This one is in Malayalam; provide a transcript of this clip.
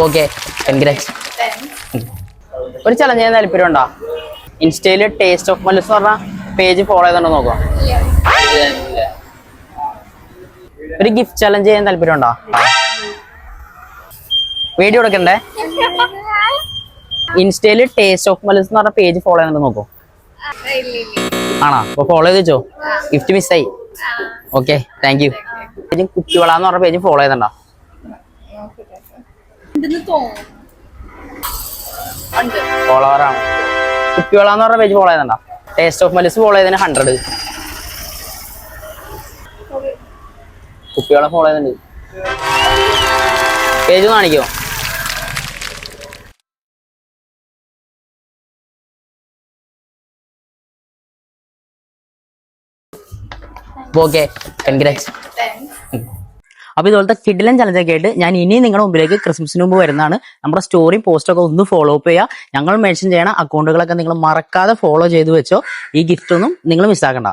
Okay congrats. ഒരു ചലഞ്ച് ചെയ്യാൻ താല്പര്യമുണ്ടോ? ഇൻസ്റ്റയില് ടേസ്റ്റ് ഓഫ് മല്ലൂസ് എന്ന് പറഞ്ഞ പേജ് ഫോളോ ചെയ്തോണ്ടോ നോക്കാം. ഒരു ഗിഫ്റ്റ് ചലഞ്ച് ചെയ്യാൻ താല്പര്യമുണ്ടോ? വീഡിയോ എടുക്കണ്ടേ? ഇൻസ്റ്റയില് ടേസ്റ്റ് ഓഫ് മല്ലൂസ് എന്ന് പറഞ്ഞ പേജ് ഫോളോ ചെയ്തോണ്ടോ നോക്കോ. ആണോ? അപ്പൊ ഫോളോ ചെയ്ത് വെച്ചോ. ഗിഫ്റ്റ് മിസ്സായി. Okay thank you. കുട്ടിവള എന്ന് പറഞ്ഞ പേജ് ഫോളോ ചെയ്തോ. ഫോളോവറാണ്. കുപ്പിവള എന്ന് പറഞ്ഞ പേജ് ഫോളോ ചെയ്തോ. ടേസ്റ്റ് ഓഫ് മല്ലൂസ് ഫോളോ ചെയ്തതിന് 100. കുപ്പിവള ഫോളോ ചെയ്തിട്ടുണ്ട്. പേജ് കാണിക്കോ? Okay congrats. അപ്പൊ ഇതുപോലത്തെ കിഡിലൻ ചലഞ്ചൊക്കെ ആയിട്ട് ഞാൻ ഇനി നിങ്ങളുടെ മുമ്പിലേക്ക് ക്രിസ്മസിന് മുമ്പ് വരുന്നതാണ്. നമ്മുടെ സ്റ്റോറിയും പോസ്റ്റൊക്കെ ഒന്ന് ഫോളോ അപ്പ് ചെയ്യുക. ഞങ്ങൾ മെൻഷൻ ചെയ്യണ അക്കൗണ്ടുകളൊക്കെ നിങ്ങൾ മറക്കാതെ ഫോളോ ചെയ്ത് വെച്ചോ. ഈ ഗിഫ്റ്റ് ഒന്നും നിങ്ങൾ മിസ്സാക്കണ്ട.